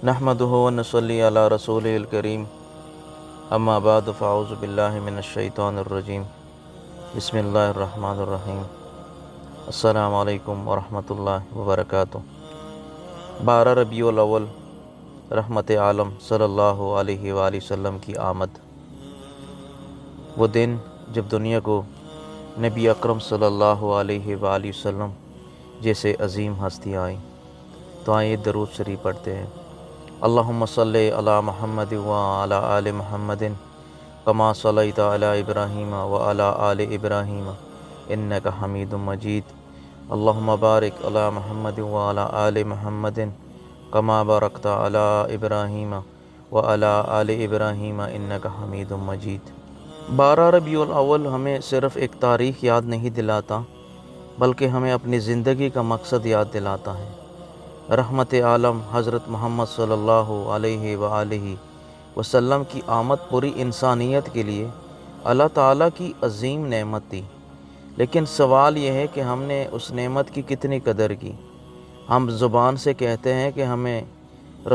نحمدہ و نصلی علی رسولہ الکریم اما بعد فاعوذ باللہ من الشیطان الرجیم بسم اللہ الرحمن الرحیم السلام علیکم ورحمۃ اللہ وبرکاتہ۔ 12 ربیع الاول رحمت عالم صلی اللہ علیہ وآلہ وسلم کی آمد، وہ دن جب دنیا کو نبی اکرم صلی اللہ علیہ وآلہ وسلم جیسے عظیم ہستی آئیں۔ تو آئیے درود شریف پڑھتے ہیں۔ اللہم صلی علی محمد وعلی آل محمد کما صلیت علی ابراہیم وعلی آل ابراہیم انک حمید مجید۔ اللہم بارک علی محمد وعلی آل محمد کما بارکت علی ابراہیم وعلی آل ابراہیم انک حمید مجید۔ 12 ربیع الاول ہمیں صرف ایک تاریخ یاد نہیں دلاتا، بلکہ ہمیں اپنی زندگی کا مقصد یاد دلاتا ہے۔ رحمت عالم حضرت محمد صلی اللہ علیہ وآلہ وسلم کی آمد پوری انسانیت کے لیے اللہ تعالیٰ کی عظیم نعمت تھی، لیکن سوال یہ ہے کہ ہم نے اس نعمت کی کتنی قدر کی۔ ہم زبان سے کہتے ہیں کہ ہمیں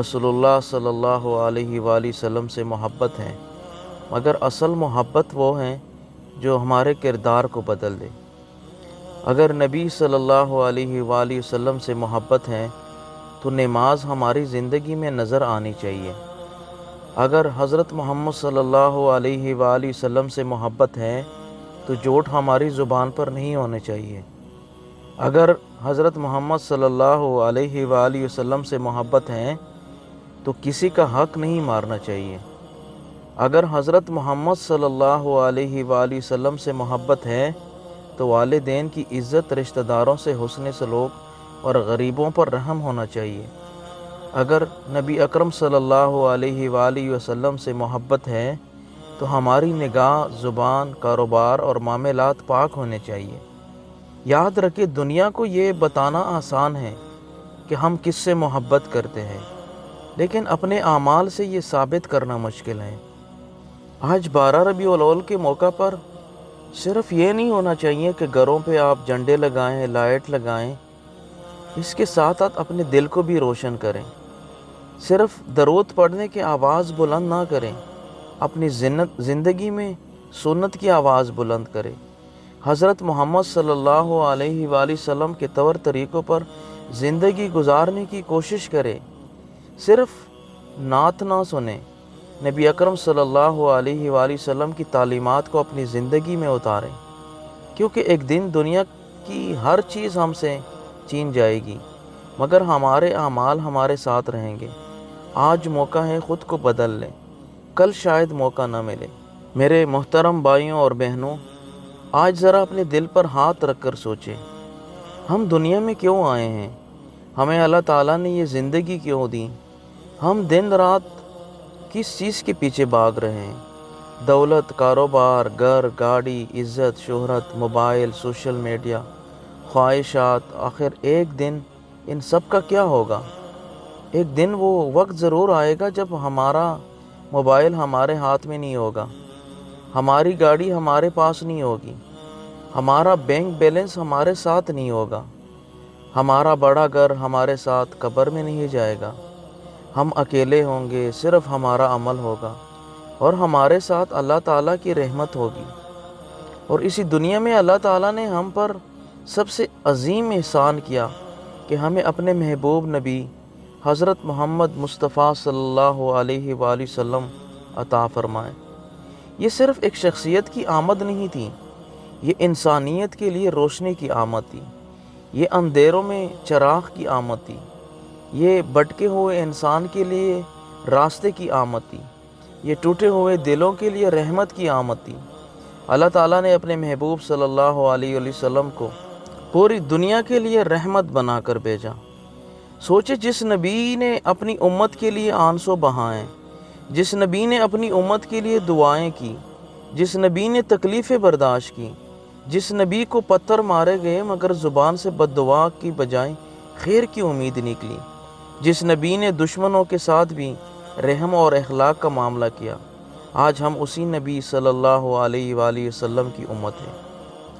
رسول اللہ صلی اللہ علیہ وآلہ وسلم سے محبت ہے، مگر اصل محبت وہ ہے جو ہمارے کردار کو بدل دے۔ اگر نبی صلی اللہ علیہ وآلہ وسلم سے محبت ہے تو نماز ہماری زندگی میں نظر آنی چاہیے۔ اگر حضرت محمد صلی اللہ علیہ وآلہ وسلم سے محبت ہے تو جھوٹ ہماری زبان پر نہیں ہونے چاہیے۔ اگر حضرت محمد صلی اللہ علیہ وآلہ وسلم سے محبت ہے تو کسی کا حق نہیں مارنا چاہیے۔ اگر حضرت محمد صلی اللہ علیہ وآلہ وسلم سے محبت ہے تو والدین کی عزت، رشتہ داروں سے حسن سلوک اور غریبوں پر رحم ہونا چاہیے۔ اگر نبی اکرم صلی اللہ علیہ وآلہ وسلم سے محبت ہے تو ہماری نگاہ، زبان، کاروبار اور معاملات پاک ہونے چاہیے۔ یاد رکھیں، دنیا کو یہ بتانا آسان ہے کہ ہم کس سے محبت کرتے ہیں، لیکن اپنے اعمال سے یہ ثابت کرنا مشکل ہے۔ آج 12 ربیع الاول کے موقع پر صرف یہ نہیں ہونا چاہیے کہ گھروں پہ آپ جھنڈے لگائیں، لائٹ لگائیں، اس کے ساتھ ساتھ اپنے دل کو بھی روشن کریں۔ صرف درود پڑھنے کی آواز بلند نہ کریں، اپنی زندگی میں سنت کی آواز بلند کریں۔ حضرت محمد صلی اللہ علیہ وآلہ وسلم کے طور طریقوں پر زندگی گزارنے کی کوشش کریں۔ صرف نعت نہ سنیں، نبی اکرم صلی اللہ علیہ وآلہ وسلم کی تعلیمات کو اپنی زندگی میں اتاریں، کیونکہ ایک دن دنیا کی ہر چیز ہم سے چھین جائے گی، مگر ہمارے اعمال ہمارے ساتھ رہیں گے۔ آج موقع ہے، خود کو بدل لیں، کل شاید موقع نہ ملے۔ میرے محترم بھائیوں اور بہنوں، آج ذرا اپنے دل پر ہاتھ رکھ کر سوچیں، ہم دنیا میں کیوں آئے ہیں؟ ہمیں اللہ تعالیٰ نے یہ زندگی کیوں دی؟ ہم دن رات کس چیز کے پیچھے بھاگ رہے ہیں؟ دولت، کاروبار، گھر، گاڑی، عزت، شہرت، موبائل، سوشل میڈیا، خواہشات۔ آخر ایک دن ان سب کا کیا ہوگا؟ ایک دن وہ وقت ضرور آئے گا جب ہمارا موبائل ہمارے ہاتھ میں نہیں ہوگا، ہماری گاڑی ہمارے پاس نہیں ہوگی، ہمارا بینک بیلنس ہمارے ساتھ نہیں ہوگا، ہمارا بڑا گھر ہمارے ساتھ قبر میں نہیں جائے گا۔ ہم اکیلے ہوں گے، صرف ہمارا عمل ہوگا اور ہمارے ساتھ اللہ تعالیٰ کی رحمت ہوگی۔ اور اسی دنیا میں اللہ تعالیٰ نے ہم پر سب سے عظیم احسان کیا کہ ہمیں اپنے محبوب نبی حضرت محمد مصطفیٰ صلی اللہ علیہ وآلہ وسلم عطا فرمائے۔ یہ صرف ایک شخصیت کی آمد نہیں تھی، یہ انسانیت کے لیے روشنی کی آمد تھی، یہ اندھیروں میں چراغ کی آمد تھی، یہ بھٹکے ہوئے انسان کے لیے راستے کی آمد تھی، یہ ٹوٹے ہوئے دلوں کے لیے رحمت کی آمد تھی۔ اللہ تعالیٰ نے اپنے محبوب صلی اللہ علیہ وسلم کو پوری دنیا کے لیے رحمت بنا کر بھیجا۔ سوچے، جس نبی نے اپنی امت کے لیے آنسو بہائے، جس نبی نے اپنی امت کے لیے دعائیں کی، جس نبی نے تکلیفیں برداشت کی، جس نبی کو پتھر مارے گئے مگر زبان سے بد دعا کی بجائے خیر کی امید نکلی، جس نبی نے دشمنوں کے ساتھ بھی رحم اور اخلاق کا معاملہ کیا، آج ہم اسی نبی صلی اللہ علیہ وآلہ وسلم کی امت ہیں۔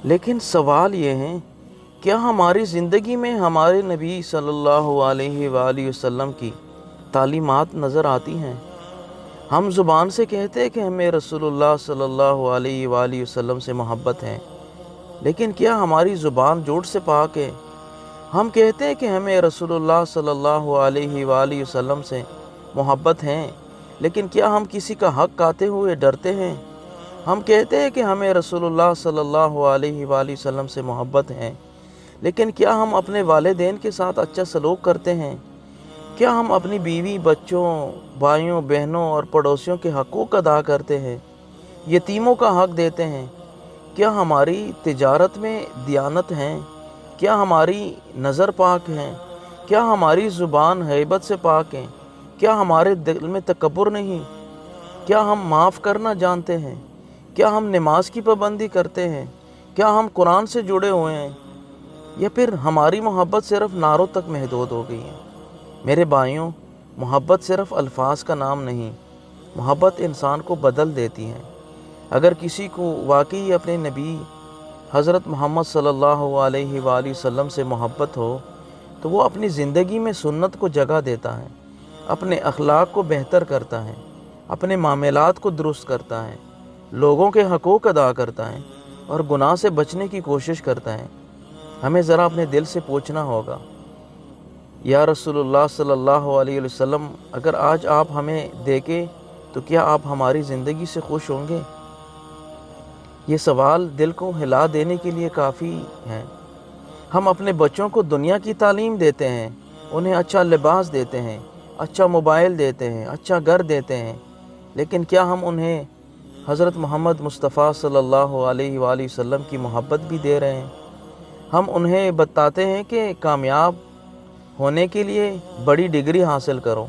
لیکن سوال یہ ہے، کیا ہماری زندگی میں ہمارے نبی صلی اللہ علیہ وآلہ وسلم کی تعلیمات نظر آتی ہیں۔ ہم زبان سے کہتے ہیں کہ ہمیں رسول اللہ صلی اللہ علیہ وآلہ وسلم سے محبت ہے، لیکن کیا ہماری زبان جھوٹ سے پاک ہے؟ ہم کہتے ہیں کہ ہمیں رسول اللہ صلی اللہ علیہ وآلہ وسلم سے محبت ہے، لیکن کیا ہم کسی کا حق کھاتے ہوئے ڈرتے ہیں؟ ہم کہتے ہیں کہ ہمیں رسول اللہ صلی اللہ علیہ وآلہ وسلم سے محبت ہے، لیکن کیا ہم اپنے والدین کے ساتھ اچھا سلوک کرتے ہیں؟ کیا ہم اپنی بیوی، بچوں، بھائیوں، بہنوں اور پڑوسیوں کے حقوق ادا کرتے ہیں؟ یتیموں کا حق دیتے ہیں؟ کیا ہماری تجارت میں دیانت ہے؟ کیا ہماری نظر پاک ہے؟ کیا ہماری زبان غیبت سے پاک ہے؟ کیا ہمارے دل میں تکبر نہیں؟ کیا ہم معاف کرنا جانتے ہیں؟ کیا ہم نماز کی پابندی کرتے ہیں؟ کیا ہم قرآن سے جڑے ہوئے ہیں؟ یا پھر ہماری محبت صرف نعروں تک محدود ہو گئی ہے؟ میرے بھائیوں، محبت صرف الفاظ کا نام نہیں، محبت انسان کو بدل دیتی ہے۔ اگر کسی کو واقعی اپنے نبی حضرت محمد صلی اللہ علیہ وآلہ وسلم سے محبت ہو تو وہ اپنی زندگی میں سنت کو جگہ دیتا ہے، اپنے اخلاق کو بہتر کرتا ہے، اپنے معاملات کو درست کرتا ہے، لوگوں کے حقوق ادا کرتا ہے اور گناہ سے بچنے کی کوشش کرتا ہے۔ ہمیں ذرا اپنے دل سے پوچھنا ہوگا، یا رسول اللہ صلی اللہ علیہ وسلم، اگر آج آپ ہمیں دیکھیں تو کیا آپ ہماری زندگی سے خوش ہوں گے؟ یہ سوال دل کو ہلا دینے کے لیے کافی ہے۔ ہم اپنے بچوں کو دنیا کی تعلیم دیتے ہیں، انہیں اچھا لباس دیتے ہیں، اچھا موبائل دیتے ہیں، اچھا گھر دیتے ہیں، لیکن کیا ہم انہیں حضرت محمد مصطفیٰ صلی اللہ علیہ وآلہ وسلم کی محبت بھی دے رہے ہیں؟ ہم انہیں بتاتے ہیں کہ کامیاب ہونے کے لیے بڑی ڈگری حاصل کرو،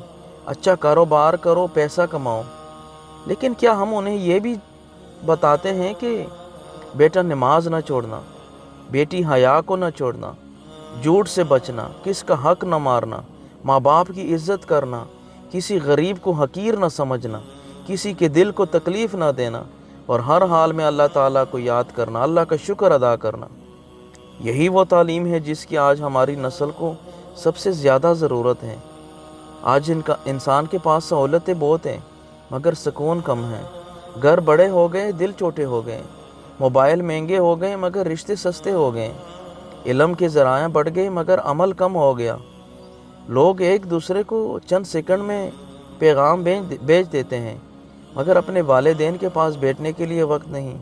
اچھا کاروبار کرو، پیسہ کماؤ، لیکن کیا ہم انہیں یہ بھی بتاتے ہیں کہ بیٹا نماز نہ چھوڑنا، بیٹی حیا کو نہ چھوڑنا، جھوٹ سے بچنا، کس کا حق نہ مارنا، ماں باپ کی عزت کرنا، کسی غریب کو حقیر نہ سمجھنا، کسی کے دل کو تکلیف نہ دینا اور ہر حال میں اللہ تعالیٰ کو یاد کرنا، اللہ کا شکر ادا کرنا؟ یہی وہ تعلیم ہے جس کی آج ہماری نسل کو سب سے زیادہ ضرورت ہے۔ آج انسان کے پاس سہولتیں بہت ہیں مگر سکون کم ہے۔ گھر بڑے ہو گئے، دل چھوٹے ہو گئے، موبائل مہنگے ہو گئے مگر رشتے سستے ہو گئے، علم کے ذرائع بڑھ گئے مگر عمل کم ہو گیا۔ لوگ ایک دوسرے کو چند سیکنڈ میں پیغام بھیج دیتے ہیں مگر اپنے والدین کے پاس بیٹھنے کے لیے وقت نہیں۔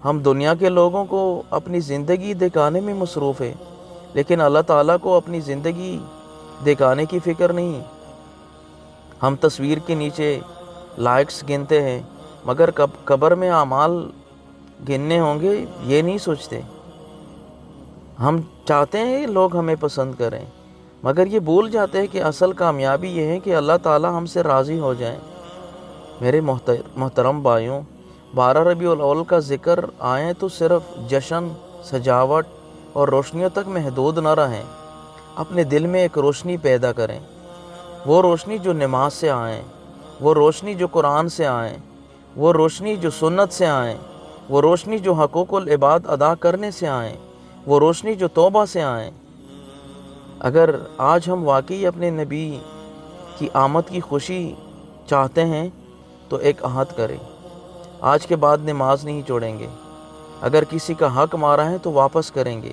ہم دنیا کے لوگوں کو اپنی زندگی دکھانے میں مصروف ہیں، لیکن اللہ تعالیٰ کو اپنی زندگی دکھانے کی فکر نہیں۔ ہم تصویر کے نیچے لائکس گنتے ہیں مگر قبر میں اعمال گننے ہوں گے یہ نہیں سوچتے۔ ہم چاہتے ہیں لوگ ہمیں پسند کریں مگر یہ بھول جاتے ہیں کہ اصل کامیابی یہ ہے کہ اللہ تعالیٰ ہم سے راضی ہو جائیں۔ میرے محترم بھائیوں، 12 ربیع الاول کا ذکر آئیں تو صرف جشن، سجاوٹ اور روشنیوں تک محدود نہ رہیں، اپنے دل میں ایک روشنی پیدا کریں۔ وہ روشنی جو نماز سے آئیں، وہ روشنی جو قرآن سے آئیں، وہ روشنی جو سنت سے آئیں، وہ روشنی جو حقوق العباد ادا کرنے سے آئیں، وہ روشنی جو توبہ سے آئیں۔ اگر آج ہم واقعی اپنے نبی کی آمد کی خوشی چاہتے ہیں تو ایک عہد کریں، آج کے بعد نماز نہیں چھوڑیں گے، اگر کسی کا حق مارا ہے تو واپس کریں گے،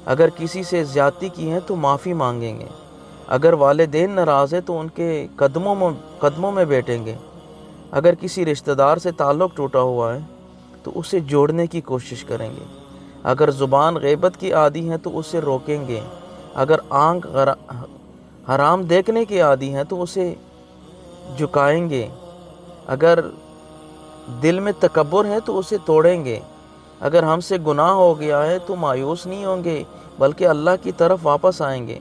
اگر کسی سے زیادتی کی ہے تو معافی مانگیں گے، اگر والدین ناراض ہیں تو ان کے قدموں میں بیٹھیں گے، اگر کسی رشتہ دار سے تعلق ٹوٹا ہوا ہے تو اسے جوڑنے کی کوشش کریں گے، اگر زبان غیبت کی عادی ہے تو اسے روکیں گے، اگر آنکھ حرام دیکھنے کی عادی ہے تو اسے جھکائیں گے، اگر دل میں تکبر ہے تو اسے توڑیں گے، اگر ہم سے گناہ ہو گیا ہے تو مایوس نہیں ہوں گے بلکہ اللہ کی طرف واپس آئیں گے،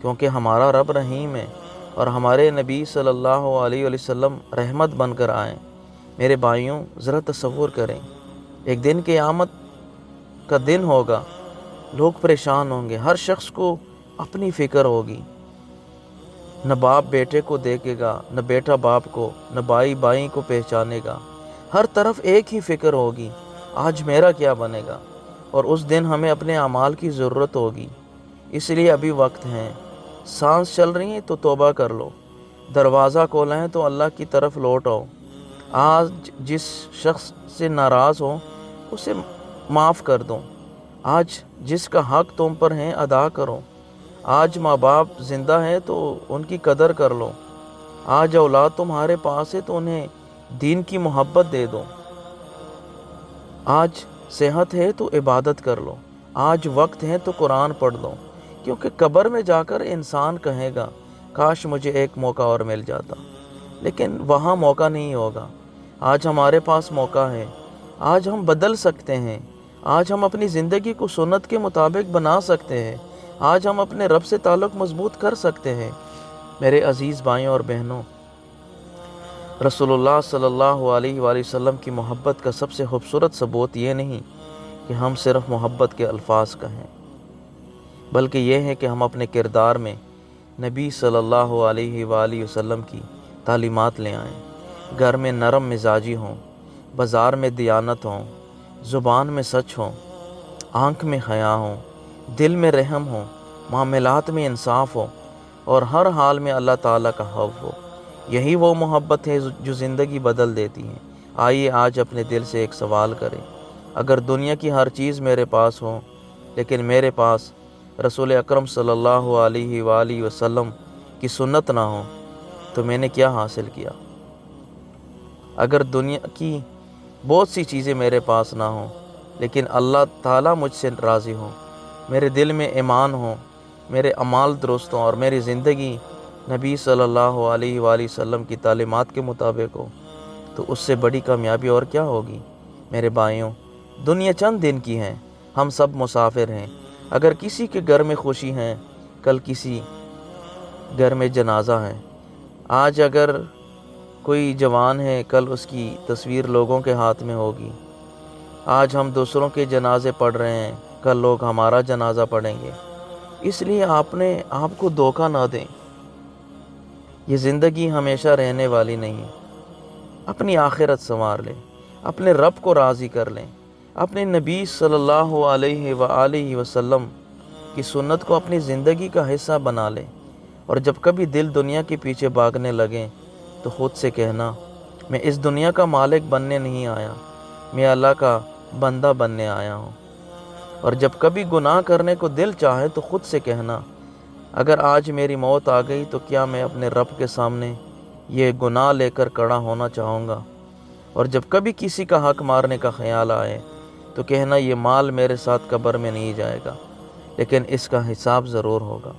کیونکہ ہمارا رب رحیم ہے اور ہمارے نبی صلی اللہ علیہ وسلم رحمت بن کر آئیں۔ میرے بھائیوں، ذرا تصور کریں، ایک دن قیامت کا دن ہوگا، لوگ پریشان ہوں گے، ہر شخص کو اپنی فکر ہوگی، نہ باپ بیٹے کو دیکھے گا، نہ بیٹا باپ کو، نہ بھائی بھائی کو پہچانے گا، ہر طرف ایک ہی فکر ہوگی، آج میرا کیا بنے گا؟ اور اس دن ہمیں اپنے اعمال کی ضرورت ہوگی، اس لیے ابھی وقت ہے، سانس چل رہی ہے تو توبہ کر لو، دروازہ کھولیں تو اللہ کی طرف لوٹ آؤ۔ آج جس شخص سے ناراض ہو اسے معاف کر دو۔ آج جس کا حق تم پر ہے ادا کرو۔ آج ماں باپ زندہ ہیں تو ان کی قدر کر لو۔ آج اولاد تمہارے پاس ہے تو انہیں دین کی محبت دے دو۔ آج صحت ہے تو عبادت کر لو۔ آج وقت ہے تو قرآن پڑھ لو، کیونکہ قبر میں جا کر انسان کہے گا کاش مجھے ایک موقع اور مل جاتا، لیکن وہاں موقع نہیں ہوگا۔ آج ہمارے پاس موقع ہے۔ آج ہم بدل سکتے ہیں۔ آج ہم اپنی زندگی کو سنت کے مطابق بنا سکتے ہیں۔ آج ہم اپنے رب سے تعلق مضبوط کر سکتے ہیں۔ میرے عزیز بھائیوں اور بہنوں، رسول اللہ صلی اللہ علیہ وآلہ وسلم کی محبت کا سب سے خوبصورت ثبوت یہ نہیں کہ ہم صرف محبت کے الفاظ کہیں، بلکہ یہ ہے کہ ہم اپنے کردار میں نبی صلی اللہ علیہ وآلہ وسلم کی تعلیمات لے آئیں۔ گھر میں نرم مزاجی ہوں، بازار میں دیانت ہوں، زبان میں سچ ہوں، آنکھ میں حیا ہوں، دل میں رحم ہو، معاملات میں انصاف ہو، اور ہر حال میں اللہ تعالیٰ کا خوف ہو۔ یہی وہ محبت ہے جو زندگی بدل دیتی ہے۔ آئیے آج اپنے دل سے ایک سوال کریں، اگر دنیا کی ہر چیز میرے پاس ہو لیکن میرے پاس رسول اکرم صلی اللہ علیہ وآلہ وسلم کی سنت نہ ہو تو میں نے کیا حاصل کیا؟ اگر دنیا کی بہت سی چیزیں میرے پاس نہ ہوں لیکن اللہ تعالیٰ مجھ سے راضی ہوں، میرے دل میں ایمان ہو، میرے اعمال درست ہوں اور میری زندگی نبی صلی اللہ علیہ وآلہ وسلم کی تعلیمات کے مطابق ہو، تو اس سے بڑی کامیابی اور کیا ہوگی؟ میرے بھائیوں، دنیا چند دن کی ہے، ہم سب مسافر ہیں۔ اگر کسی کے گھر میں خوشی ہے، کل کسی گھر میں جنازہ ہے۔ آج اگر کوئی جوان ہے، کل اس کی تصویر لوگوں کے ہاتھ میں ہوگی۔ آج ہم دوسروں کے جنازے پڑھ رہے ہیں، کل لوگ ہمارا جنازہ پڑھیں گے۔ اس لیے آپ کو دھوکہ نہ دیں، یہ زندگی ہمیشہ رہنے والی نہیں۔ اپنی آخرت سنوار لیں، اپنے رب کو راضی کر لیں، اپنے نبی صلی اللہ علیہ وآلہ وسلم کی سنت کو اپنی زندگی کا حصہ بنا لیں، اور جب کبھی دل دنیا کے پیچھے بھاگنے لگیں تو خود سے کہنا، میں اس دنیا کا مالک بننے نہیں آیا، میں اللہ کا بندہ بننے آیا ہوں۔ اور جب کبھی گناہ کرنے کو دل چاہے تو خود سے کہنا، اگر آج میری موت آ گئی تو کیا میں اپنے رب کے سامنے یہ گناہ لے کر کھڑا ہونا چاہوں گا؟ اور جب کبھی کسی کا حق مارنے کا خیال آئے تو کہنا، یہ مال میرے ساتھ قبر میں نہیں جائے گا، لیکن اس کا حساب ضرور ہوگا۔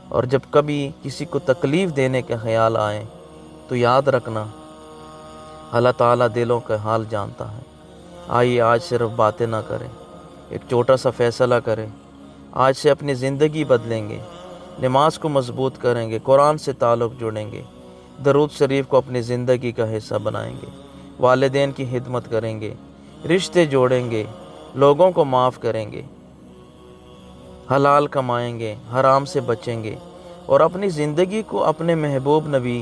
اور جب کبھی کسی کو تکلیف دینے کا خیال آئے تو یاد رکھنا، اللہ تعالیٰ دلوں کا حال جانتا ہے۔ آئیے آج صرف باتیں نہ کریں، ایک چھوٹا سا فیصلہ کریں۔ آج سے اپنی زندگی بدلیں گے، نماز کو مضبوط کریں گے، قرآن سے تعلق جوڑیں گے، درود شریف کو اپنی زندگی کا حصہ بنائیں گے، والدین کی خدمت کریں گے، رشتے جوڑیں گے، لوگوں کو معاف کریں گے، حلال کمائیں گے، حرام سے بچیں گے، اور اپنی زندگی کو اپنے محبوب نبی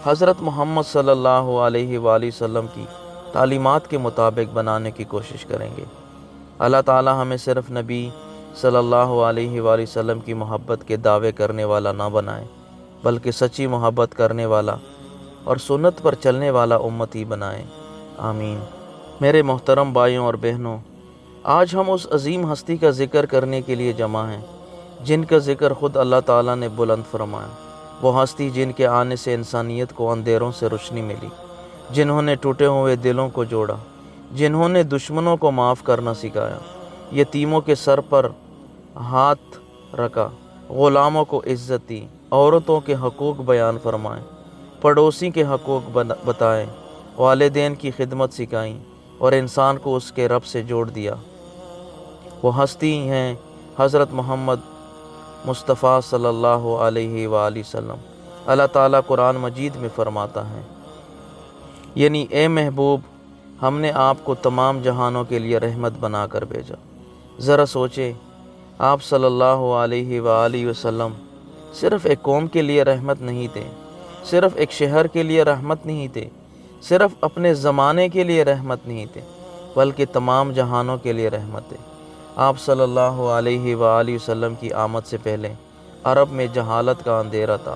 حضرت محمد صلی اللہ علیہ وآلہ وسلم کی تعلیمات کے مطابق بنانے کی کوشش کریں گے۔ اللہ تعالیٰ ہمیں صرف نبی صلی اللہ علیہ وآلہ وسلم کی محبت کے دعوے کرنے والا نہ بنائے، بلکہ سچی محبت کرنے والا اور سنت پر چلنے والا امتی بنائے۔ آمین۔ میرے محترم بھائیوں اور بہنوں، آج ہم اس عظیم ہستی کا ذکر کرنے کے لیے جمع ہیں جن کا ذکر خود اللہ تعالیٰ نے بلند فرمایا۔ وہ ہستی جن کے آنے سے انسانیت کو اندھیروں سے روشنی ملی، جنہوں نے ٹوٹے ہوئے دلوں کو جوڑا، جنہوں نے دشمنوں کو معاف کرنا سکھایا، یتیموں کے سر پر ہاتھ رکھا، غلاموں کو عزت دی، عورتوں کے حقوق بیان فرمائے، پڑوسی کے حقوق بتائے، والدین کی خدمت سکھائیں اور انسان کو اس کے رب سے جوڑ دیا۔ وہ ہستی ہیں حضرت محمد مصطفیٰ صلی اللہ علیہ وآلہ وسلم۔ اللہ تعالیٰ قرآن مجید میں فرماتا ہے، یعنی اے محبوب، ہم نے آپ کو تمام جہانوں کے لیے رحمت بنا کر بھیجا۔ ذرا سوچے، آپ صلی اللہ علیہ وآلہ وسلم صرف ایک قوم کے لیے رحمت نہیں تھے، صرف ایک شہر کے لیے رحمت نہیں تھے، صرف اپنے زمانے کے لیے رحمت نہیں تھے، بلکہ تمام جہانوں کے لیے رحمت ہے۔ آپ صلی اللہ علیہ وآلہ وسلم کی آمد سے پہلے عرب میں جہالت کا اندھیرا تھا،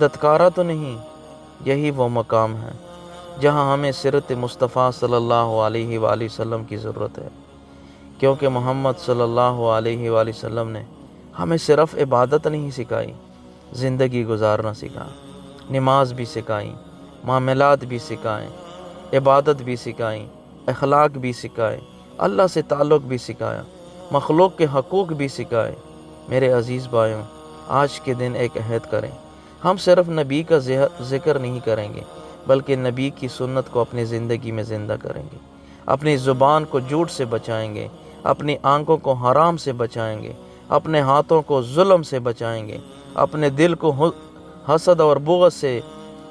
دتکارا تو نہیں، یہی وہ مقام ہے جہاں ہمیں سیرت مصطفیٰ صلی اللہ علیہ وآلہ وسلم کی ضرورت ہے، کیونکہ محمد صلی اللہ علیہ وآلہ وسلم نے ہمیں صرف عبادت نہیں سکھائی، زندگی گزارنا سکھایا، نماز بھی سکھائی، معاملات بھی سکھائیں، عبادت بھی سکھائیں، اخلاق بھی سکھائے، اللہ سے تعلق بھی سکھایا، مخلوق کے حقوق بھی سکھائے۔ میرے عزیز بھائیوں، آج کے دن ایک عہد کریں، ہم صرف نبی کا ذکر نہیں کریں گے بلکہ نبی کی سنت کو اپنی زندگی میں زندہ کریں گے، اپنی زبان کو جھوٹ سے بچائیں گے، اپنی آنکھوں کو حرام سے بچائیں گے، اپنے ہاتھوں کو ظلم سے بچائیں گے، اپنے دل کو حسد اور بغض سے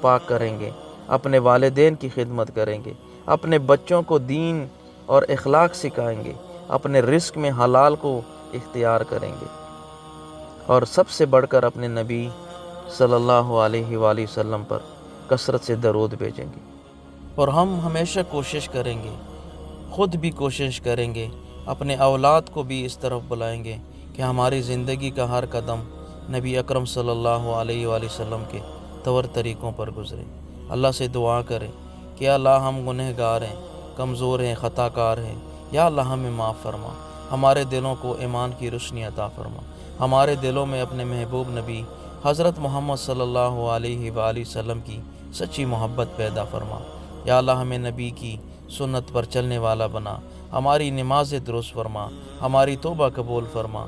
پاک کریں گے، اپنے والدین کی خدمت کریں گے، اپنے بچوں کو دین اور اخلاق سکھائیں گے، اپنے رزق میں حلال کو اختیار کریں گے، اور سب سے بڑھ کر اپنے نبی صلی اللہ علیہ وآلہ وسلم پر کثرت سے درود بھیجیں گے۔ اور ہم ہمیشہ کوشش کریں گے، خود بھی کوشش کریں گے، اپنے اولاد کو بھی اس طرف بلائیں گے کہ ہماری زندگی کا ہر قدم نبی اکرم صلی اللہ علیہ وآلہ وسلم کے طور طریقوں پر گزرے۔ اللہ سے دعا کریں کہ اللہ ہم گنہگار ہیں، کمزور ہیں، خطا کار ہیں، یا اللہ ہمیں معاف فرما، ہمارے دلوں کو ایمان کی روشنی عطا فرما، ہمارے دلوں میں اپنے محبوب نبی حضرت محمد صلی اللہ علیہ وآلہ وسلم کی سچی محبت پیدا فرما، یا اللہ ہمیں نبی کی سنت پر چلنے والا بنا، ہماری نماز درست فرما، ہماری توبہ قبول فرما،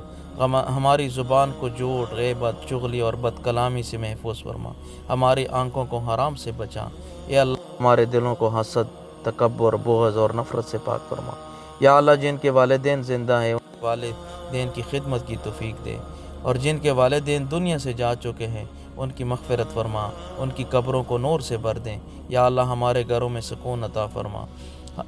ہماری زبان کو جھوٹ، غیبت، چغلی اور بد کلامی سے محفوظ فرما، ہماری آنکھوں کو حرام سے بچا، یا اللہ ہمارے دلوں کو حسد، تکبر، بغض اور نفرت سے پاک فرما، یا اللہ جن کے والدین زندہ ہیں ان کے والدین کی خدمت کی توفیق دے، اور جن کے والدین دنیا سے جا چکے ہیں ان کی مغفرت فرما، ان کی قبروں کو نور سے بھر دیں، یا اللہ ہمارے گھروں میں سکون عطا فرما،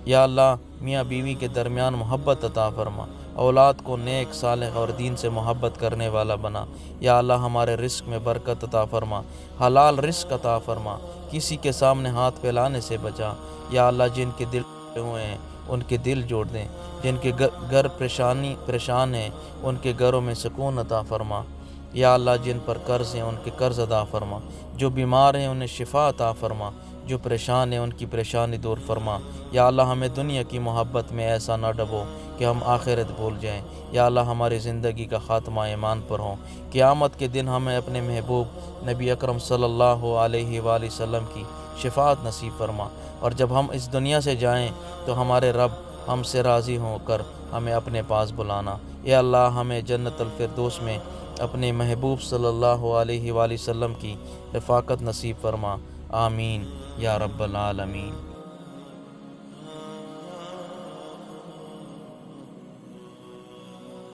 یا اللہ میاں بیوی کے درمیان محبت عطا فرما، اولاد کو نیک، صالح اور دین سے محبت کرنے والا بنا، یا اللہ ہمارے رزق میں برکت عطا فرما، حلال رزق عطا فرما، کسی کے سامنے ہاتھ پھیلانے سے بچا، یا اللہ جن کے دل ٹوٹے ہوئے ہیں ان کے دل جوڑ دیں، جن کے گھر پریشان ہیں ان کے گھروں میں سکون عطا فرما، یا اللہ جن پر قرض ہیں ان کے قرض ادا فرما، جو بیمار ہیں انہیں شفا عطا فرما، جو پریشان ہیں ان کی پریشانی دور فرما، یا اللہ ہمیں دنیا کی محبت میں ایسا نہ ڈبو کہ ہم آخرت بھول جائیں، یا اللہ ہماری زندگی کا خاتمہ ایمان پر ہوں، قیامت کے دن ہمیں اپنے محبوب نبی اکرم صلی اللہ علیہ وآلہ وسلم کی شفاعت نصیب فرما، اور جب ہم اس دنیا سے جائیں تو ہمارے رب ہم سے راضی ہو کر ہمیں اپنے پاس بلانا، یا اللہ ہمیں جنت الفردوس میں اپنے محبوب صلی اللہ علیہ وآلہ وسلم کی رفاقت نصیب فرما، آمین یا رب العالمین۔